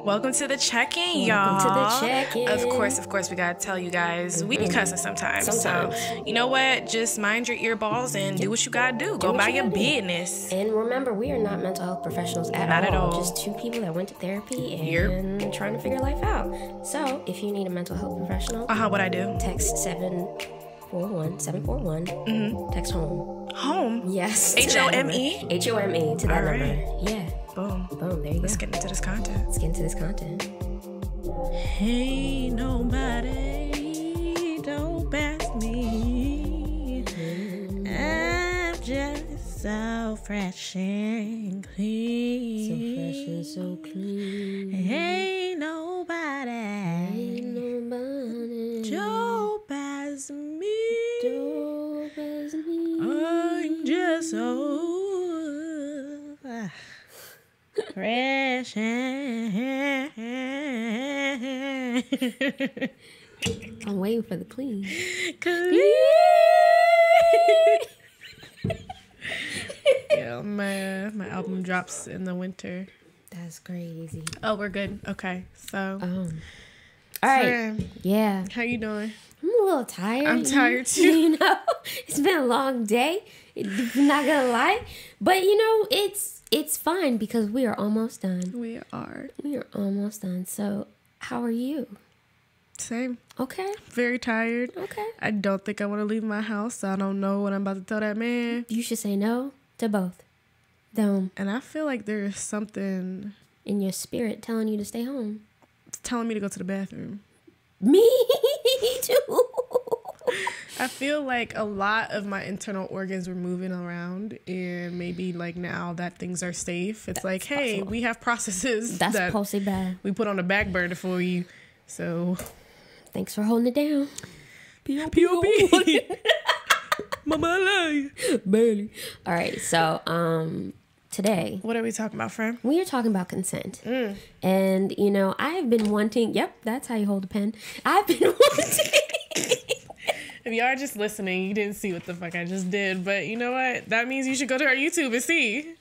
Welcome to the check-in, y'all. Welcome to the check-in. Of course, we gotta tell you guys, we be cussing sometimes. So, you know what? Just mind your earballs and do what you gotta do. Go about your business. And remember, we are not mental health professionals at all. Just two people that went to therapy and trying to figure life out. So, if you need a mental health professional, what I do? Text 741. Text home. Home? Yes. HOME? HOME to that number. Yeah. Boom. Boom. There you go. Let's get into this content. Hey, nobody, don't pass me. I'm just so fresh and clean. So fresh and so clean. Hey, nobody, don't pass me. Don't pass me. I'm just so fresh and I'm waiting for the clean. Yeah, my album drops in the winter. That's crazy. Oh, we're good. Okay, so. All right. Friend, yeah. how you doing? I'm a little tired. I'm tired too. You know, it's been a long day. I'm not gonna lie, but you know, it's fine because we are almost done. We are almost done. So, how are you? Same. Okay. Very tired. Okay. I don't think I want to leave my house. So I don't know what I'm about to tell that man. You should say no to both. Them. And I feel like there is something in your spirit telling you to stay home. It's telling me to go to the bathroom. Me too. I feel like a lot of my internal organs were moving around, and maybe like now that things are safe, it's like, hey, we have processes that's possible. We put on the back burner for you. So, thanks for holding it down. P.O.P. Mama alive. Barely. All right, so today, what are we talking about, friend? We are talking about consent. And you know, I have been wanting. Yep, that's how you hold a pen. I've been wanting. If you are just listening, you didn't see what the fuck I just did, but you know what? That means you should go to our YouTube and see.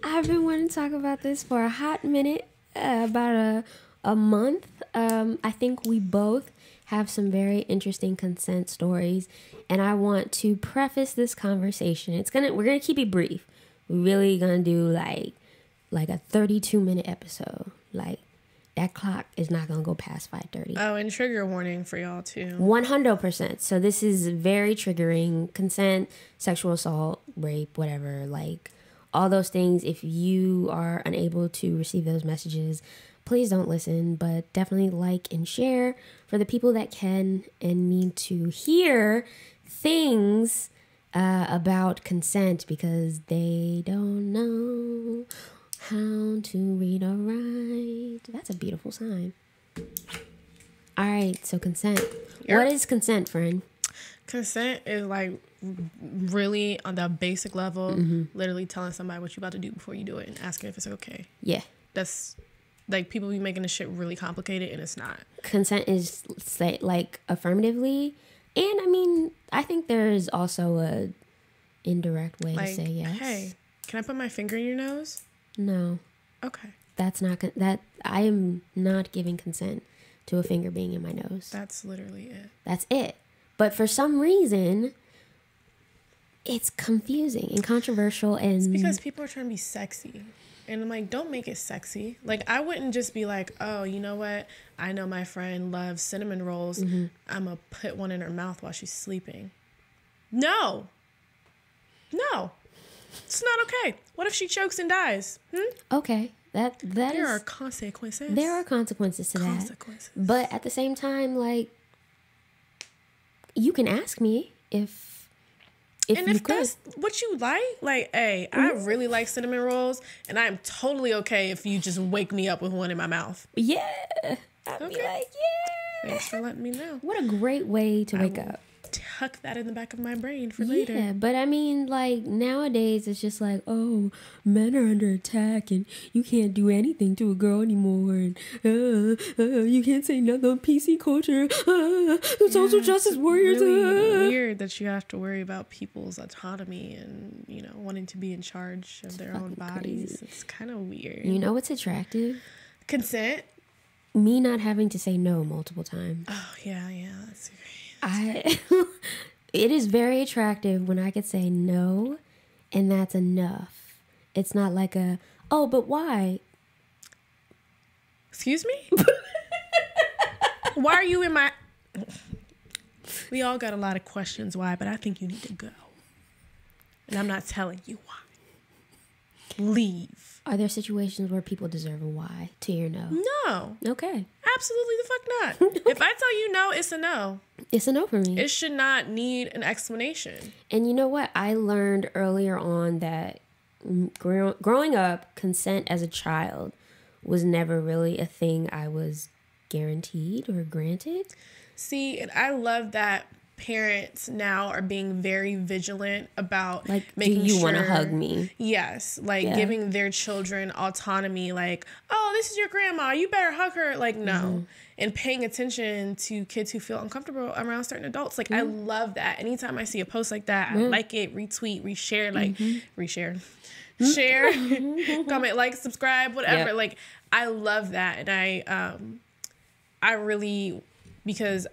I've been wanting to talk about this for a hot minute, about a month. I think we both have some very interesting consent stories, and I want to preface this conversation. We're gonna keep it brief. We're really gonna do like a 32-minute episode. Like, that clock is not going to go past 5:30. Oh, and trigger warning for y'all, too. 100%. So this is very triggering. Consent, sexual assault, rape, whatever. Like, all those things. If you are unable to receive those messages, please don't listen. But definitely like and share for the people that can and need to hear things about consent because they don't know how to read or write. That's a beautiful sign. All right, so consent. Yep. What is consent, friend? Consent is like really on the basic level, literally telling somebody what you're about to do before you do it and asking if it's okay. Yeah. That's like people be making this shit really complicated and it's not. Consent is like affirmatively, and I mean, I think there is also a indirect way to say yes. Hey, can I put my finger in your nose? No. Okay. That's not that. I am not giving consent to a finger being in my nose. That's literally it. That's it. But for some reason, it's confusing and controversial, and it's because people are trying to be sexy, and I'm like, don't make it sexy. Like, I wouldn't just be like, oh, you know what? I know my friend loves cinnamon rolls. I'm gonna put one in her mouth while she's sleeping. No. It's not okay. What if she chokes and dies? Okay. There are consequences. There are consequences to that. But at the same time, like, you can ask me if that's what you like, hey, I really like cinnamon rolls, and I'm totally okay if you just wake me up with one in my mouth. Yeah. I'd be like, yeah. Thanks for letting me know. What a great way to wake up. tuck that in the back of my brain for later. Yeah, but I mean, like, nowadays it's just like, oh, men are under attack and you can't do anything to a girl anymore. And you can't say nothing on PC culture. Social justice warriors. Really weird that you have to worry about people's autonomy and, you know, wanting to be in charge of their own bodies. Crazy. It's kind of weird. You know what's attractive? Consent. Me not having to say no multiple times. Oh, yeah, that's great. It is very attractive when I could say no, and that's enough. It's not like oh, but why? Excuse me? Why are you in my... We all got a lot of questions why, but I think you need to go. And I'm not telling you why. Leave. Are there situations where people deserve a why to your no? No. Okay. Absolutely the fuck not. If I tell you no, it's a no. It's a no for me. It should not need an explanation. And you know what? I learned earlier on that growing up, consent as a child was never really a thing I was guaranteed or granted. See, and I love that parents now are being very vigilant about like, making do you sure, want to hug me? Yes, like giving their children autonomy. Like, oh, this is your grandma, you better hug her. Like, no, and paying attention to kids who feel uncomfortable around certain adults. Like, I love that. Anytime I see a post like that, I like it, retweet, reshare, like reshare, share, comment, like, subscribe, whatever. Yep. Like, I love that, and I really, because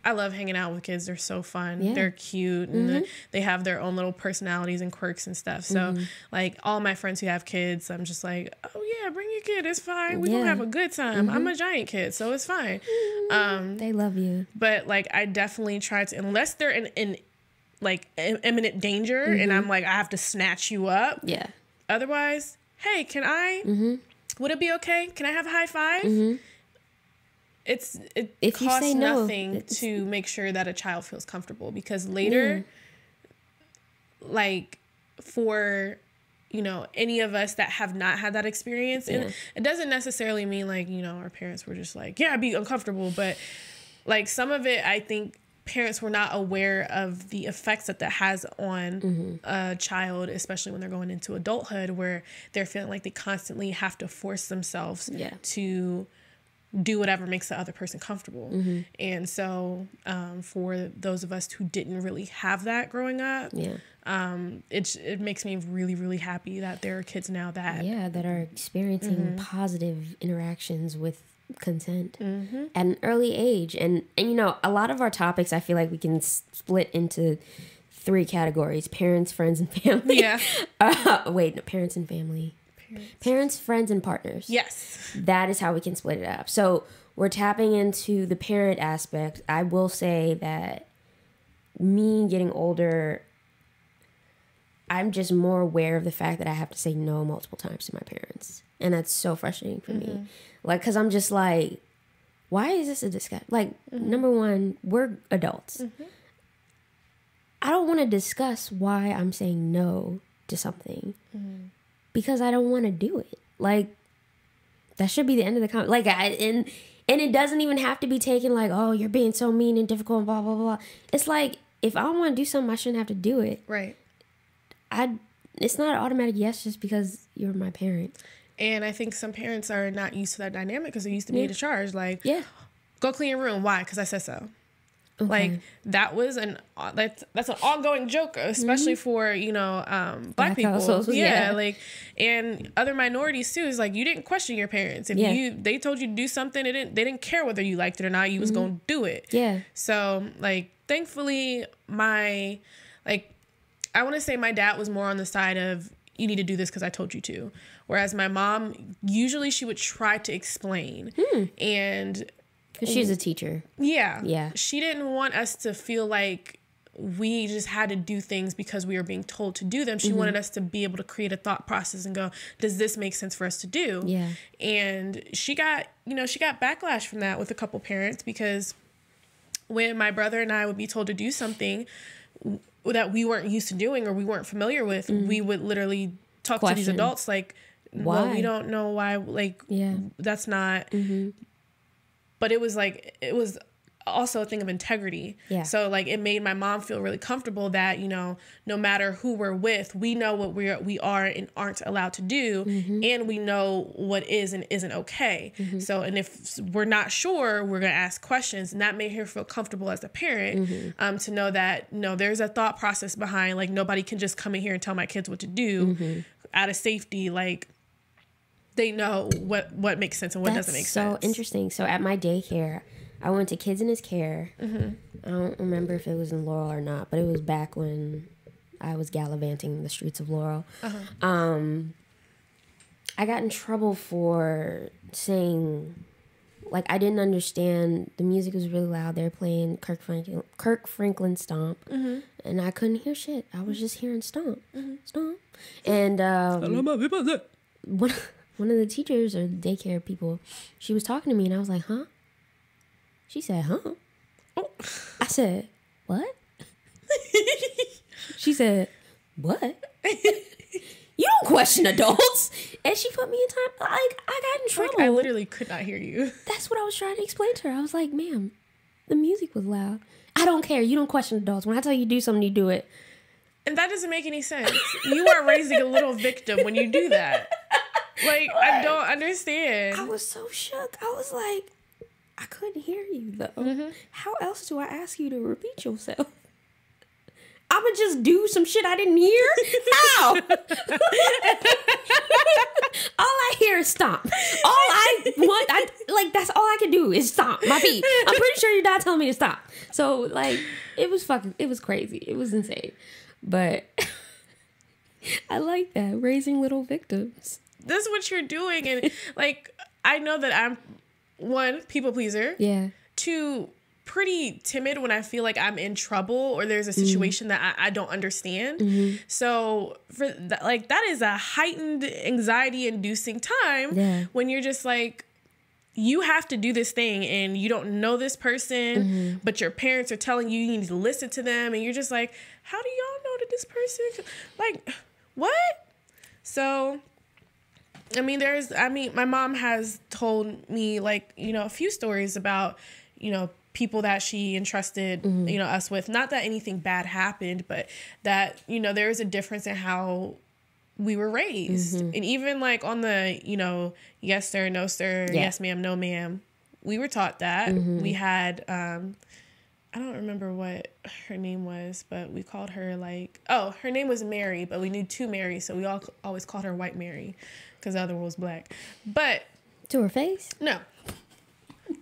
I love hanging out with kids. They're so fun. Yeah. They're cute. And they have their own little personalities and quirks and stuff. So, like, all my friends who have kids, I'm just like, oh, yeah, bring your kid. It's fine. We're going to have a good time. I'm a giant kid, so it's fine. They love you. But, like, I definitely try to, unless they're in like, imminent danger and I'm like, I have to snatch you up. Yeah. Otherwise, hey, can I, would it be okay? Can I have a high five? It costs nothing to make sure that a child feels comfortable, because later, like, for, you know, any of us that have not had that experience, and it doesn't necessarily mean, like, you know, our parents were just like, yeah, be uncomfortable, but, like, some of it, I think parents were not aware of the effects that has on a child, especially when they're going into adulthood, where they're feeling like they constantly have to force themselves to do whatever makes the other person comfortable. And so for those of us who didn't really have that growing up, it makes me really, really happy that there are kids now that that are experiencing positive interactions with consent at an early age. And you know, a lot of our topics, I feel like we can split into 3 categories: parents, friends, and family. Parents and family. Parents, friends, and partners. Yes. That is how we can split it up. So we're tapping into the parent aspect. I will say that me getting older, I'm just more aware of the fact that I have to say no multiple times to my parents. And that's so frustrating for me. Like, because I'm just like, why is this a discussion? Like, number one, we're adults. I don't want to discuss why I'm saying no to something. Because I don't want to do it. Like, that should be the end of the comment. Like, and it doesn't even have to be taken like, oh, you're being so mean and difficult and blah, blah, blah. It's like, if I want to do something, I shouldn't have to do it. Right. It's not an automatic yes just because you're my parent. And I think some parents are not used to that dynamic because they used to be in charge. Like, go clean your room. Why? Because I said so. Okay. Like, that was that's an ongoing joke, especially for, you know, black people. Like, and other minorities too. Is like, you didn't question your parents. If they told you to do something, they didn't care whether you liked it or not. You was gonna do it. So, like, thankfully, I want to say my dad was more on the side of, you need to do this because I told you to. Whereas my mom, usually she would try to explain. And because she's a teacher. Yeah. She didn't want us to feel like we just had to do things because we were being told to do them. She wanted us to be able to create a thought process and go, does this make sense for us to do? And she got backlash from that with a couple parents, because when my brother and I would be told to do something that we weren't used to doing or we weren't familiar with, we would literally talk to these adults like, why? Well, we don't know why, like, that's not... But it was also a thing of integrity. Yeah. So like it made my mom feel really comfortable that, you know, no matter who we're with, we know what we are and aren't allowed to do, and we know what is and isn't okay. So, and if we're not sure, we're going to ask questions, and that made her feel comfortable as a parent, to know that, no, there's a thought process behind, like, nobody can just come in here and tell my kids what to do out of safety. Like, they know what makes sense and what doesn't make sense. So interesting. So at my daycare, I went to Kids in His Care. I don't remember if it was in Laurel or not, but it was back when I was gallivanting the streets of Laurel. I got in trouble for saying, like, I didn't understand. The music was really loud. They were playing Kirk Franklin Stomp, and I couldn't hear shit. I was just hearing stomp, stomp. And one of the teachers or the daycare people, she was talking to me, and I was like, huh? She said, huh? Oh. I said, what? She said, what? You don't question adults. And she put me in time. Like, I got in trouble. Like, I literally could not hear you. That's what I was trying to explain to her. I was like, ma'am, the music was loud. I don't care. You don't question adults. When I tell you to do something, you do it. And that doesn't make any sense. You are raising a little victim when you do that. Like, I don't understand. I was so shook. I was like, I couldn't hear you, though. How else do I ask you to repeat yourself? I'ma just do some shit I didn't hear? How? All I hear is stomp. All I want, that's all I can do is stomp my feet. I'm pretty sure you're not telling me to stop. So, like, it was crazy. It was insane. But I like that, raising little victims. This is what you're doing. And, like, I know that I'm, one, people pleaser. Yeah. Two, pretty timid when I feel like I'm in trouble or there's a situation that I don't understand. So for that is a heightened anxiety inducing time when you're just like, you have to do this thing and you don't know this person, but your parents are telling you you need to listen to them, and you're just like, how do y'all know that this person, like, what? So my mom has told me, like, you know, a few stories about, you know, people that she entrusted, you know, us with. Not that anything bad happened, but that, you know, there is a difference in how we were raised. And even like on the, you know, yes sir, no sir, yes ma'am, no ma'am, we were taught that. We had, I don't remember what her name was, but we called her like, oh, her name was Mary, but we knew two Marys, so we always called her White Mary because the other one was black. But to her face? No.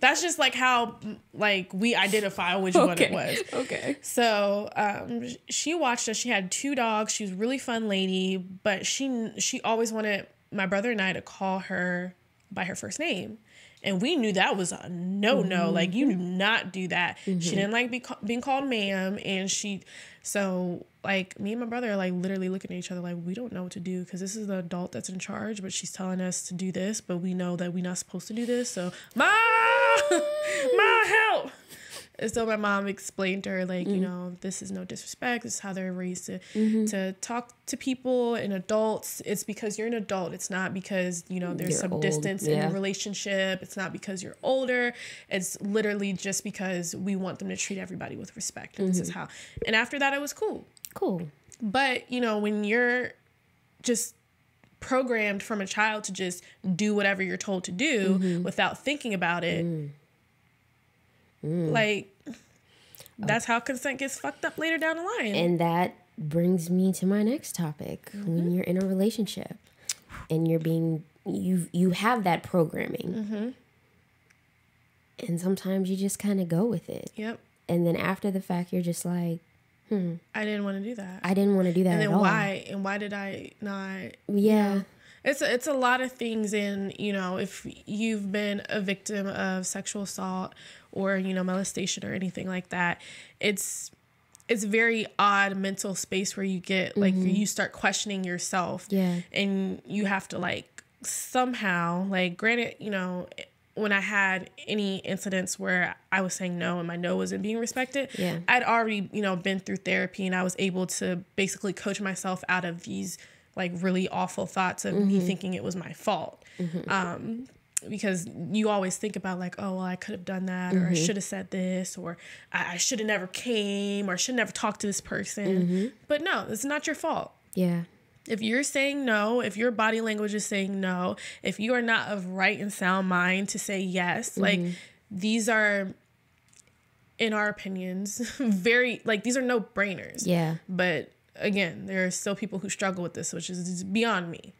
That's just like how like we identify which one it was. Okay. So she watched us. She had 2 dogs. She was a really fun lady, but she always wanted my brother and I to call her by her first name. And we knew that was a no-no. Like, you do not do that. She didn't like being called ma'am. And so like me and my brother are like literally looking at each other like, we don't know what to do because this is the adult that's in charge, but she's telling us to do this, but we know that we're not supposed to do this. So, Ma, help. And so my mom explained to her, like, you know, this is no disrespect. This is how they're raised to talk to people and adults. It's because you're an adult. It's not because, you know, there's some distance in the relationship. It's not because you're older. It's literally just because we want them to treat everybody with respect. And this is how. And after that, it was cool. Cool. But, you know, when you're just programmed from a child to just do whatever you're told to do without thinking about it, like, that's how consent gets fucked up later down the line. And that brings me to my next topic. When you're in a relationship and you have that programming, and sometimes you just kind of go with it. Yep. And then after the fact, you're just like, I didn't want to do that. I didn't want to do that. And then why? And why did I not? Yeah. You know? It's a lot of things. And, you know, if you've been a victim of sexual assault or, you know, molestation or anything like that, it's very odd mental space where you get like you start questioning yourself. Yeah. And you have to like somehow, like, granted, you know, when I had any incidents where I was saying no and my no wasn't being respected, I'd already, you know, been through therapy, and I was able to basically coach myself out of these like really awful thoughts of me thinking it was my fault. because you always think about like, oh, well, I could have done that, or I should have said this, or I should have never came, or I should never talked to this person. But no, it's not your fault. Yeah. If you're saying no, if your body language is saying no, if you are not of right and sound mind to say yes, like these are, in our opinions, very, like these are no brainers. Yeah. But again, there are still people who struggle with this, which is beyond me.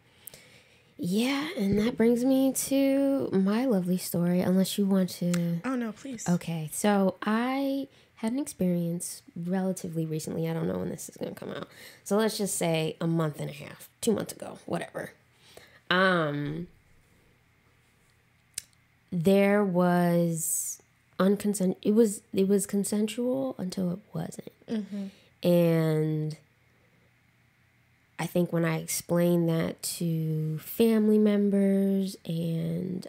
Yeah, and that brings me to my lovely story, unless you want to... Oh, no, please. Okay, so I had an experience relatively recently. I don't know when this is going to come out. So let's just say a month and a half, 2 months ago, whatever. There was it was consensual until it wasn't. And I think when I explained that to family members and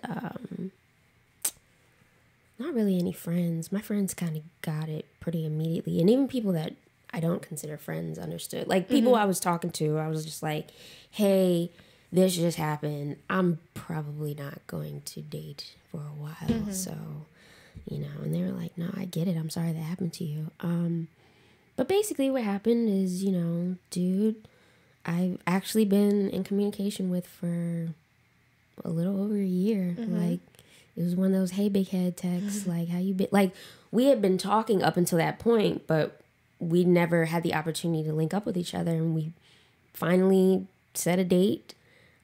not really any friends, my friends kind of got it pretty immediately. And even people that I don't consider friends understood. Like people I was talking to, I was just like, hey, this just happened. I'm probably not going to date for a while. So, you know, and they were like, no, I get it. I'm sorry that happened to you. But basically what happened is, you know, dude, I've actually been in communication with for a little over a year. Like, it was one of those, hey, big head texts, like, how you been? Like, we had been talking up until that point, but we never had the opportunity to link up with each other. And we finally set a date.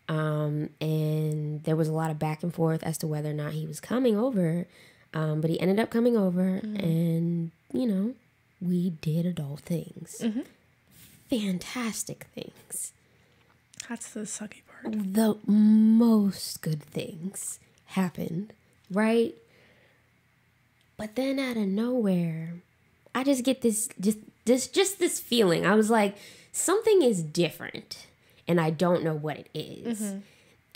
And there was a lot of back and forth as to whether or not he was coming over. But he ended up coming over and, you know, we did adult things. Fantastic things. That's the sucky part. The most good things happened, right? But then out of nowhere, I just get this feeling. I was like, something is different, and I don't know what it is.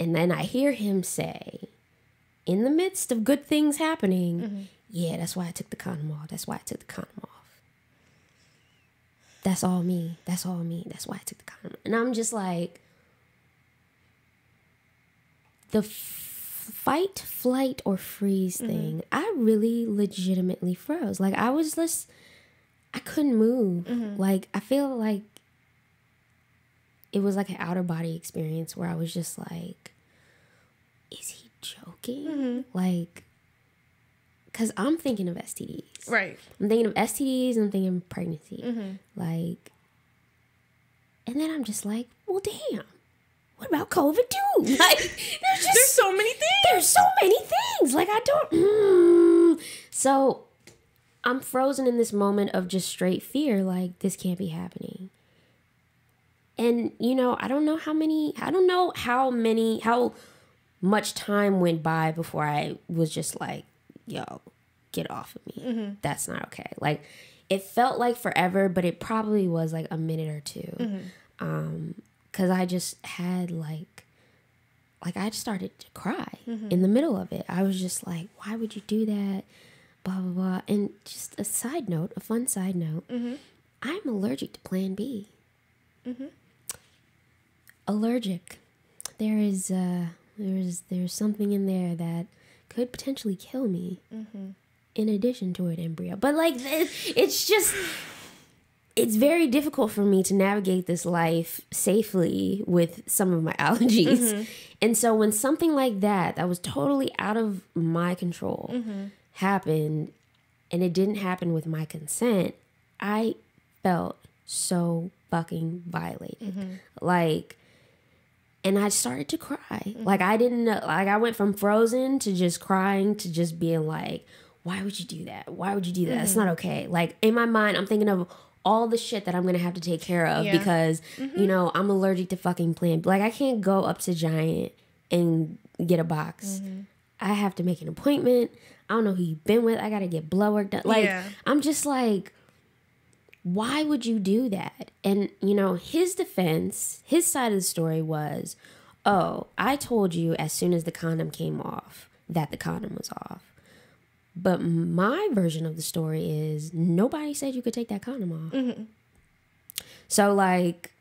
And then I hear him say, in the midst of good things happening, yeah, that's why I took the condom off. That's why I took the condom off. That's all me. That's all me. That's why I took the condom. And I'm just like, the fight, flight, or freeze thing, I really legitimately froze. Like, I couldn't move. Like, I feel like it was like an outer body experience where I was just like, is he joking? Like, because I'm thinking of STDs. Right. I'm thinking of STDs and I'm thinking of pregnancy. Like, and then I'm just like, well, damn. What about COVID too? Like, there's so many things. There's so many things. Like, I don't. So I'm frozen in this moment of just straight fear. Like, this can't be happening. And, you know, I don't know how much time went by before I was just like, yo, get off of me. That's not okay. Like, it felt like forever, but it probably was like a minute or two. Because I just had like I just started to cry in the middle of it. I was just like, why would you do that? Blah, blah, blah. And just a fun side note, I'm allergic to Plan B. Allergic. There's something in there that could potentially kill me in addition to an embryo. But like, it's very difficult for me to navigate this life safely with some of my allergies. And so when something like that was totally out of my control happened, and it didn't happen with my consent, I felt so fucking violated. Like, and I started to cry. Like, I didn't know, like, I went from frozen to just crying to just being like, why would you do that? Why would you do that? It's not okay. Like, in my mind, I'm thinking of all the shit that I'm going to have to take care of because, you know, I'm allergic to fucking Plan B. Like, I can't go up to Giant and get a box. I have to make an appointment. I don't know who you've been with. I got to get blood work done. Like, I'm just like, why would you do that? And, you know, his defense, his side of the story was, oh, I told you as soon as the condom came off that the condom was off. But my version of the story is nobody said you could take that condom off. So, like,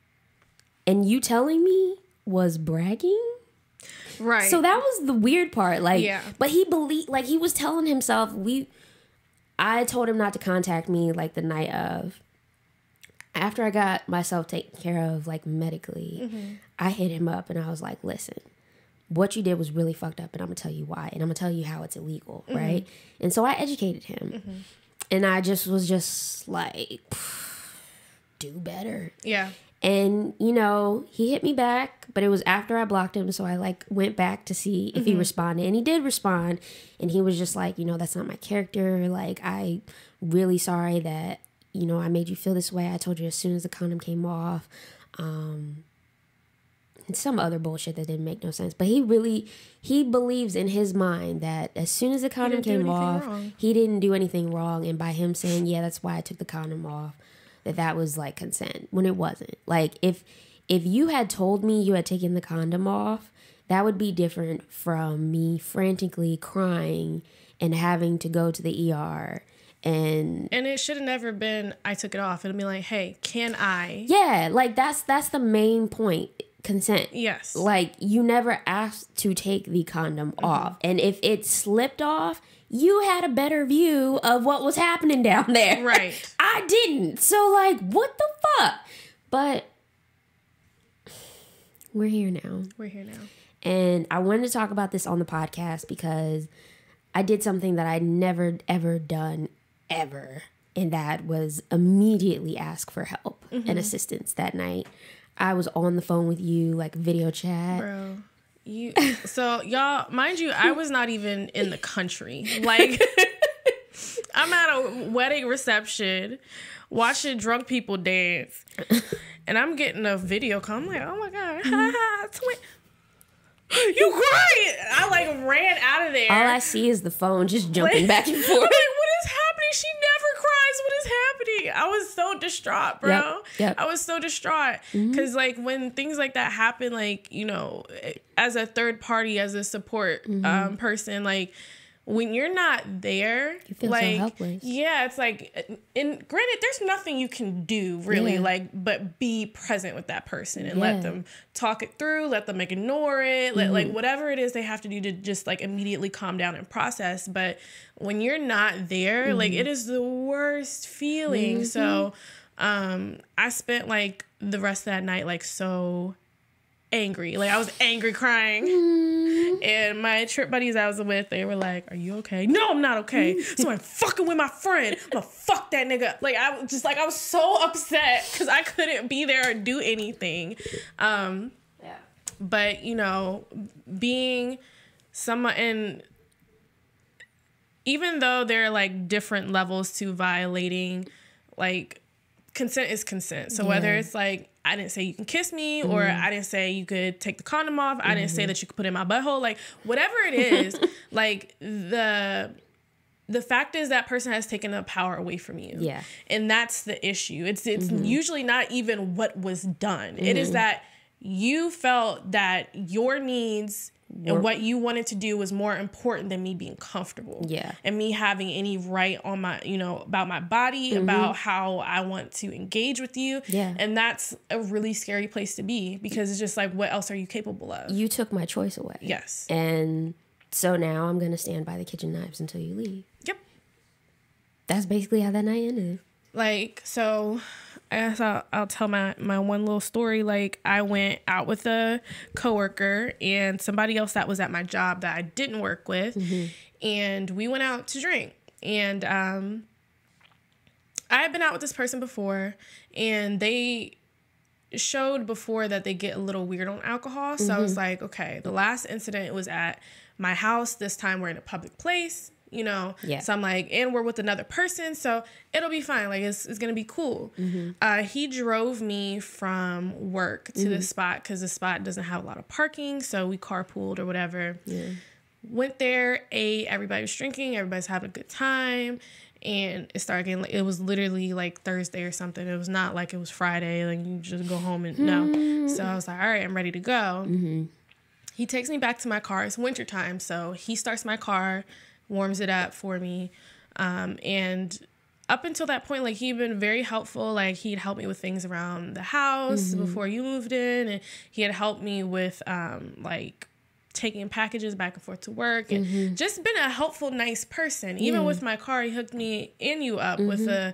and you telling me was bragging? Right. So that was the weird part. Like, yeah. But he believed, like, he was telling himself, I told him not to contact me, like, the night of. After I got myself taken care of, like, medically, I hit him up and I was like, listen, what you did was really fucked up and I'm going to tell you why. And I'm going to tell you how it's illegal, right? And so I educated him. And I was just like, do better. Yeah. And, you know, he hit me back, but it was after I blocked him. So I, like, went back to see if he responded. And he did respond. And he was just like, you know, that's not my character. Like, I really sorry that, you know, I made you feel this way. I told you as soon as the condom came off. And some other bullshit that didn't make no sense. But he believes in his mind that as soon as the condom came off, he didn't do anything wrong. And by him saying, yeah, that's why I took the condom off, that was like consent when it wasn't. Like if you had told me you had taken the condom off, that would be different from me frantically crying and having to go to the ER. And it should have never been I took it off. It'll be like, hey, can I? Yeah, like that's the main point. Consent. Yes. Like you never asked to take the condom off. And if it slipped off, you had a better view of what was happening down there. Right. I didn't. So, like, what the fuck? But we're here now. And I wanted to talk about this on the podcast because I did something that I'd never, ever done, ever. And that was immediately ask for help and assistance that night. I was on the phone with you, like, video chat. Bro. So y'all, mind you, I was not even in the country. Like, I'm at a wedding reception watching drunk people dance, and I'm getting a video call. I'm like, oh my god, you crying? I like ran out of there. All I see is the phone just jumping back and forth. I'm like, what is happening? She never cries. What is happening? I was so distraught, bro. Yep. I was so distraught because like when things like that happen, like, you know, as a third party, as a support person, like when you're not there, you feel like, so helpless. Yeah, it's like, and granted, there's nothing you can do really, like, but be present with that person and let them talk it through, let them ignore it, let like whatever it is they have to do to just like immediately calm down and process. But when you're not there, like it is the worst feeling. So, I spent like the rest of that night like so angry. Like I was angry crying. And my trip buddies I was with, they were like, are you okay? No, I'm not okay. So I'm fucking with my friend. I'm gonna fuck that nigga. Like I was so upset because I couldn't be there or do anything. But you know, being someone, and even though there are like different levels to violating, like consent is consent. So whether it's like, I didn't say you can kiss me, or I didn't say you could take the condom off. I didn't say that you could put it in my butthole. Like whatever it is, like the fact is that person has taken the power away from you. Yeah. And that's the issue. It's usually not even what was done. It is that you felt that your needs and what you wanted to do was more important than me being comfortable. Yeah. And me having any right on my, you know, about my body, about how I want to engage with you. Yeah. And that's a really scary place to be because it's just like, what else are you capable of? You took my choice away. Yes. And so now I'm going to stand by the kitchen knives until you leave. Yep. That's basically how that night ended. Like, so I guess I'll tell my one little story. Like, I went out with a coworker and somebody else that was at my job that I didn't work with, and we went out to drink. And I had been out with this person before, and they showed before that they get a little weird on alcohol. So I was like, okay, the last incident was at my house. This time we're in a public place. You know, so I'm like, and we're with another person, so it'll be fine. Like, it's gonna be cool. He drove me from work to the spot because the spot doesn't have a lot of parking, so we carpooled or whatever. Went there, ate, everybody was drinking, everybody's having a good time, and it started getting like, it was literally like Thursday or something. It was not like it was Friday, like you just go home and no. So I was like, all right, I'm ready to go. He takes me back to my car. It's wintertime, so he starts my car, warms it up for me. And up until that point, like, he'd been very helpful. Like, he'd helped me with things around the house before you moved in. And he had helped me with, like, taking packages back and forth to work, and just been a helpful, nice person. Even with my car, he hooked me and you up with a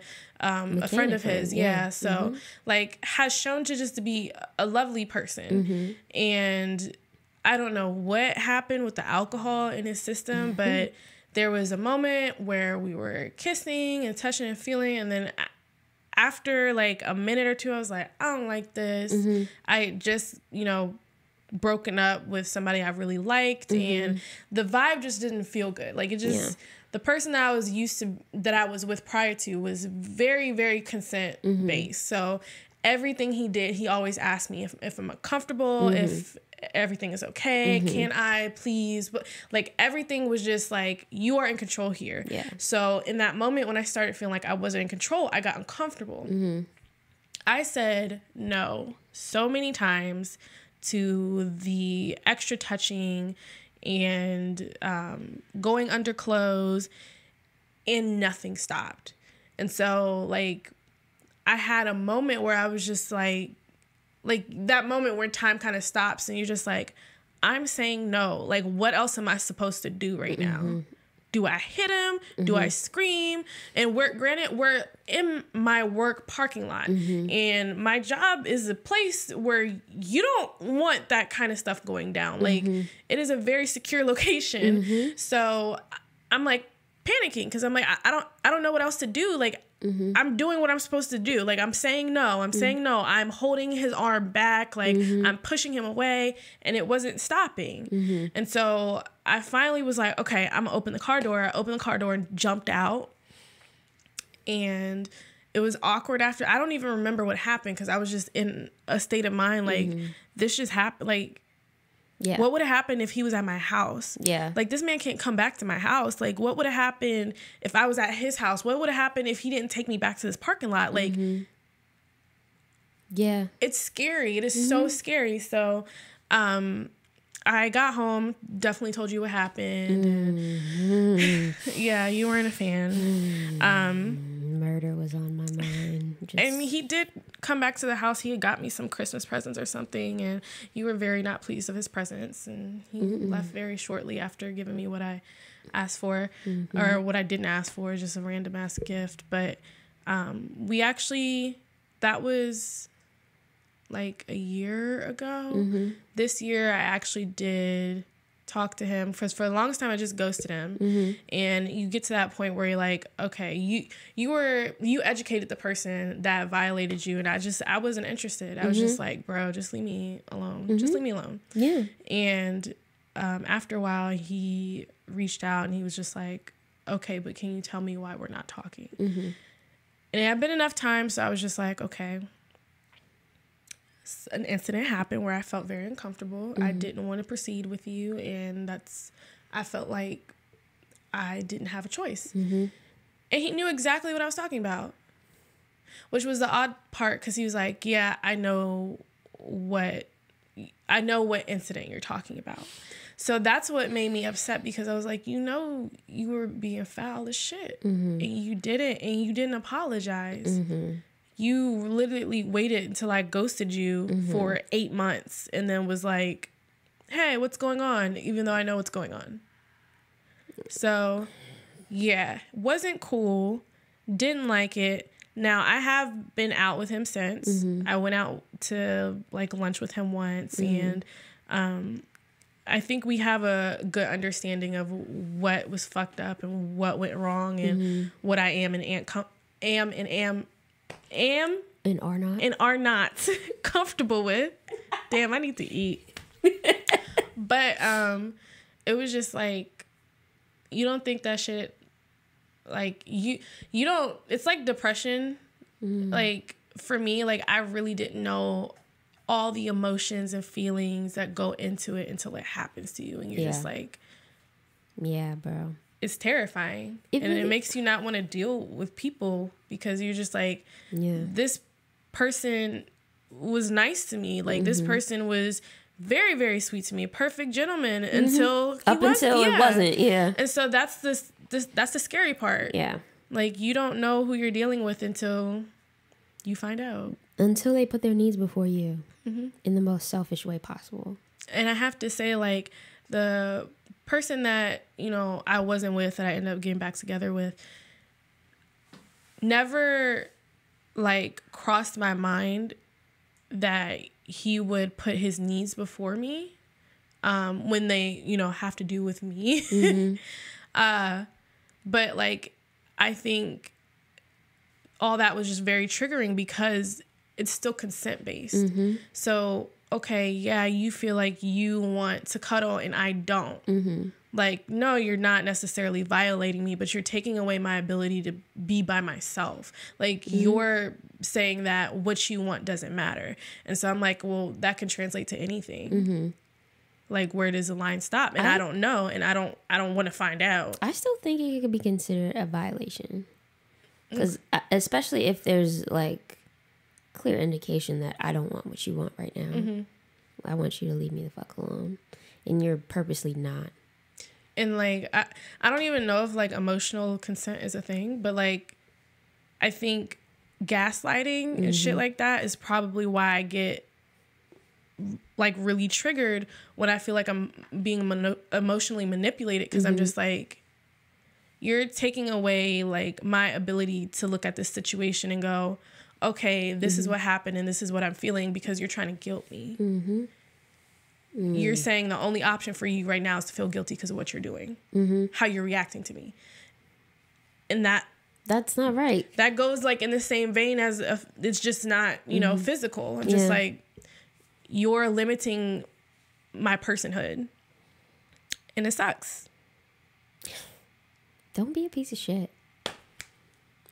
friend of his. Yeah. So like has shown to just to be a lovely person. And I don't know what happened with the alcohol in his system, but there was a moment where we were kissing and touching and feeling, and then after like a minute or two, I was like, I don't like this. I just, broken up with somebody I really liked, and the vibe just didn't feel good. Like it just, the person that I was used to, that I was with prior to, was very, very consent based. So everything he did, he always asked me if I'm comfortable, if everything is okay, can I please, but like everything was just like, you are in control here. So in that moment when I started feeling like I wasn't in control, I got uncomfortable. I said no so many times to the extra touching and going under clothes, and nothing stopped. And so like I had a moment where I was just like that moment where time kind of stops and you're just like, I'm saying no. Like, what else am I supposed to do right now? Do I hit him? Do I scream? And we're in my work parking lot, and my job is a place where you don't want that kind of stuff going down. Like, it is a very secure location. So I'm like panicking because I'm like, I don't know what else to do. Like, I'm doing what I'm supposed to do. Like, I'm saying no. I'm holding his arm back. Like, I'm pushing him away, and it wasn't stopping. And so I finally was like, okay, I'm gonna open the car door. I opened the car door and jumped out. And it was awkward after. I don't even remember what happened because I was just in a state of mind like, this just happened. Like, what would have happened if he was at my house? Like, this man can't come back to my house. Like, what would have happened if I was at his house? What would have happened if he didn't take me back to this parking lot? Like, it's scary. It is so scary. So, I got home, definitely told you what happened. And you weren't a fan. Murder was on my mind. And he did come back to the house. He had got me some Christmas presents or something, and you were very not pleased of his presents. And he left very shortly after giving me what I asked for, or what I didn't ask for, just a random ass gift. But that was like a year ago. This year I actually did talk to him, because for the longest time I just ghosted him. And you get to that point where you're like, okay, you educated the person that violated you, and I wasn't interested. I was just like, bro, just leave me alone. Just leave me alone. And after a while he reached out and he was just like, okay, but can you tell me why we're not talking? And it had been enough time, so I was just like, okay. An incident happened where I felt very uncomfortable. I didn't want to proceed with you, and I felt like I didn't have a choice. And he knew exactly what I was talking about, which was the odd part, because he was like, yeah, I know what incident you're talking about. So that's what made me upset, because I was like, you were being foul as shit, and you didn't apologize. You literally waited until I ghosted you for 8 months and then was like, hey, what's going on? Even though I know what's going on. So, yeah, wasn't cool. Didn't like it. Now, I have been out with him since. I went out to like lunch with him once, and I think we have a good understanding of what was fucked up and what went wrong, and what I am and are not comfortable with. Damn, I need to eat. But it was just like, you don't think that shit, like you don't, it's like depression. Like for me, like I really didn't know all the emotions and feelings that go into it until it happens to you, and you're just like, yeah, bro. It's terrifying. It makes you not want to deal with people, because you're just like, this person was nice to me. Like, this person was very, very sweet to me. A perfect gentleman until it wasn't. Yeah. And so that's that's the scary part. Yeah. Like, you don't know who you're dealing with until you find out. Until they put their needs before you in the most selfish way possible. And I have to say, like, the person that, you know, I wasn't with, that I ended up getting back together with, never like crossed my mind that he would put his needs before me when they, you know, have to do with me. Mm-hmm. But like, I think all that was just very triggering because it's still consent based. Mm-hmm. So, okay, yeah, you feel like you want to cuddle and I don't. Mm-hmm. Like, no, you're not necessarily violating me, but you're taking away my ability to be by myself. Like, mm-hmm. you're saying that what you want doesn't matter. And so I'm like, well, that can translate to anything. Mm-hmm. Like, where does the line stop? And I don't know, and I don't want to find out. I still think it could be considered a violation. Because especially if there's, like, clear indication that I don't want what you want right now. Mm-hmm. I want you to leave me the fuck alone. And you're purposely not. And, like, I don't even know if, like, emotional consent is a thing. But, like, I think gaslighting mm-hmm. and shit like that is probably why I get, like, really triggered when I feel like I'm being emotionally manipulated. Because mm-hmm. I'm just, like, you're taking away, like, my ability to look at this situation and go, okay, this mm-hmm. is what happened and this is what I'm feeling because you're trying to guilt me. Mm-hmm. Mm. You're saying the only option for you right now is to feel guilty because of what you're doing, mm-hmm. how you're reacting to me. And that's not right. That goes like in the same vein as it's just not, you know, mm-hmm. physical. I'm just like, you're limiting my personhood and it sucks. Don't be a piece of shit.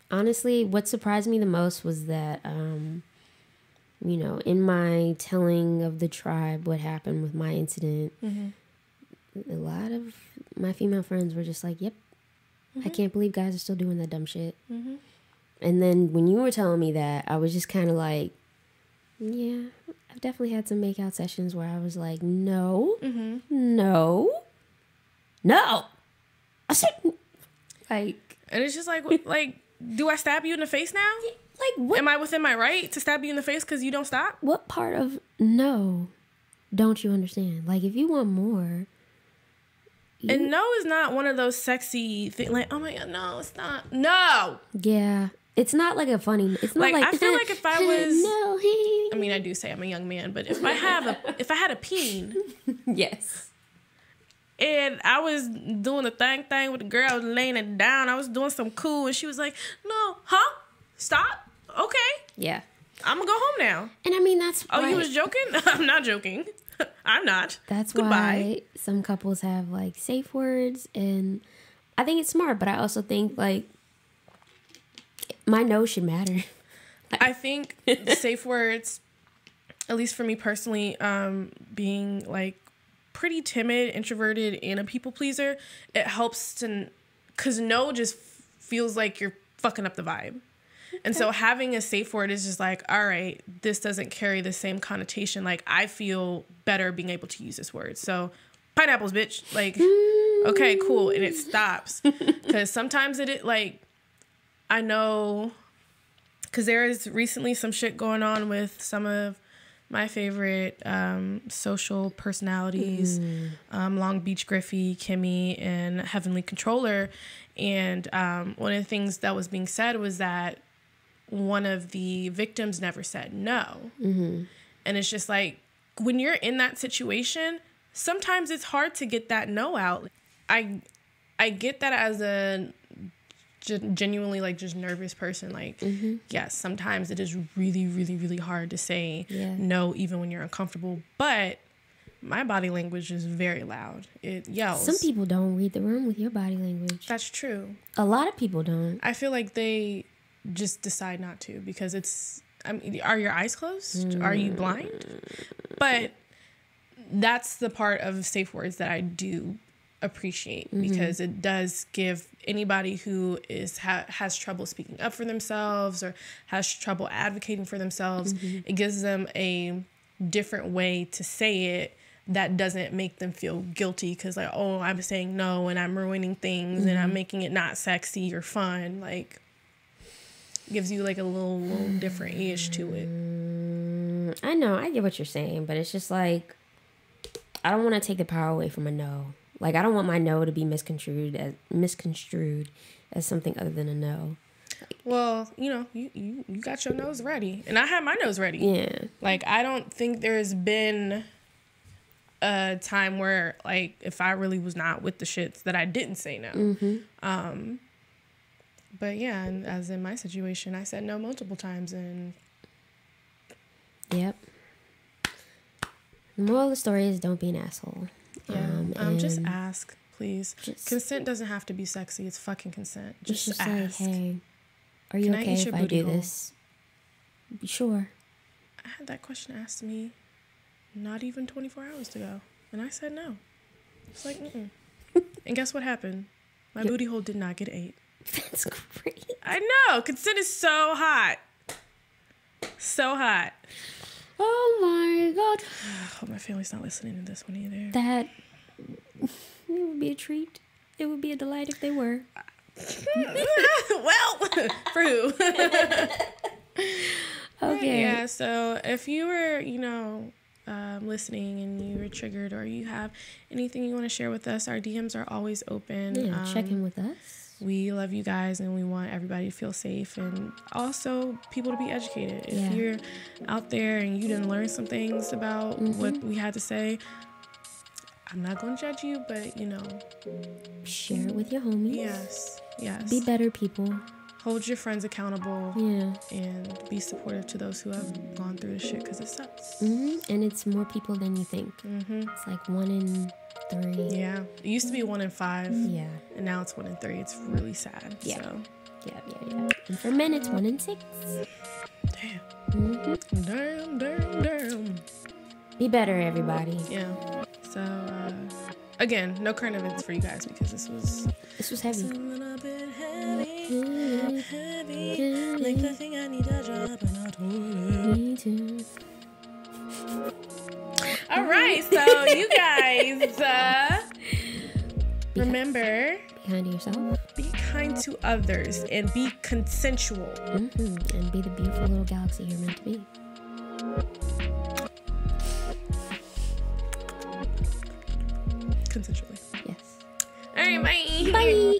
Honestly, what surprised me the most was that, you know, in my telling of the tribe what happened with my incident, mm-hmm. a lot of my female friends were just like, yep, mm-hmm. I can't believe guys are still doing that dumb shit. Mm-hmm. And then when you were telling me that, I was just kind of like, yeah, I've definitely had some makeout sessions where I was like, no, mm-hmm. no. I said, like. And it's just like, do I stab you in the face now? Like, what? Am I within my right to stab you in the face because you don't stop? What part of no don't you understand? Like, if you want more. And no is not one of those sexy things. Like, oh my God, no, it's not. No. Yeah. It's not like a funny. It's not like I feel like if I was. No. I mean, I do say I'm a young man, but if I had a peen. Yes. And I was doing the thing with the girl, I was laying it down. I was doing some cool, and she was like, no, huh? Stop? Okay. Yeah. I'm going to go home now. And I mean, that's why... Oh, you was joking? I'm not joking. I'm not. That's Goodbye. Why some couples have, like, safe words, and I think it's smart, but I also think, like, my no should matter. I think safe words, at least for me personally, being, like, pretty timid, introverted, and a people pleaser, it helps to, because no just feels like you're fucking up the vibe. Okay. And so having a safe word is just like, all right, this doesn't carry the same connotation. Like, I feel better being able to use this word. So pineapples, bitch. Like, okay, cool. And it stops. Because sometimes like, I know, because there is recently some shit going on with some of my favorite social personalities, Long Beach Griffey, Kimmy, and Heavenly Controller. And one of the things that was being said was that one of the victims never said no. Mm-hmm. And it's just like, when you're in that situation, sometimes it's hard to get that no out. I get that as a genuinely, like, just nervous person. Like, mm-hmm. yes, sometimes it is really, really, really hard to say no, even when you're uncomfortable. But my body language is very loud. It yells. Some people don't read the room with your body language. That's true. A lot of people don't. I feel like they just decide not to because I mean, are your eyes closed? Are you blind? But that's the part of safe words that I do appreciate, because it does give anybody who has trouble speaking up for themselves or has trouble advocating for themselves, it gives them a different way to say it that doesn't make them feel guilty because, like, oh, I'm saying no and I'm ruining things and I'm making it not sexy or fun. Like, gives you like a little different ish to it. I know, I get what you're saying, but it's just like, I don't want to take the power away from a no. Like, I don't want my no to be misconstrued as something other than a no. Well, you got your nose ready, and I had my nose ready. Yeah. Like, I don't think there's been a time where, like, if I really was not with the shits, that I didn't say no. Mm-hmm. But yeah, and as in my situation, I said no multiple times, and yep. The moral of the story is don't be an asshole. Yeah. Just ask, please. Consent doesn't have to be sexy. It's fucking consent. Just ask. Like, hey, are you okay if I do this? Sure. I had that question asked to me not even 24 hours ago, and I said no. It's like, And guess what happened? My booty hole did not get ate. That's great. I know. Consent is so hot. So hot. Oh my God. I hope my family's not listening to this one either. That it would be a treat. It would be a delight if they were. Well, for who? Okay. Yeah, so if you were, listening and you were triggered or you have anything you want to share with us, our DMs are always open. Yeah, check in with us. We love you guys and we want everybody to feel safe and also people to be educated. If you're out there and you didn't learn some things about what we had to say, I'm not going to judge you, but, share it with your homies. Yes. Be better people. Hold your friends accountable. Yeah. And be supportive to those who have gone through the shit because it sucks. And it's more people than you think. It's like 1 in 3. Yeah. It used to be 1 in 5. Yeah. And now it's 1 in 3. It's really sad. Yeah. So. Yeah. And for men, it's 1 in 6. Damn. Damn. Be better, everybody. Yeah. So, again, no current events for you guys because this was heavy. It's a little bit heavy. Like the thing I need to drop in our toilet. Me too. All right, so you guys, remember, be kind to yourself. Be kind to others and be consensual. And be the beautiful little galaxy you're meant to be. Consensually. Yes. All right, bye. Bye.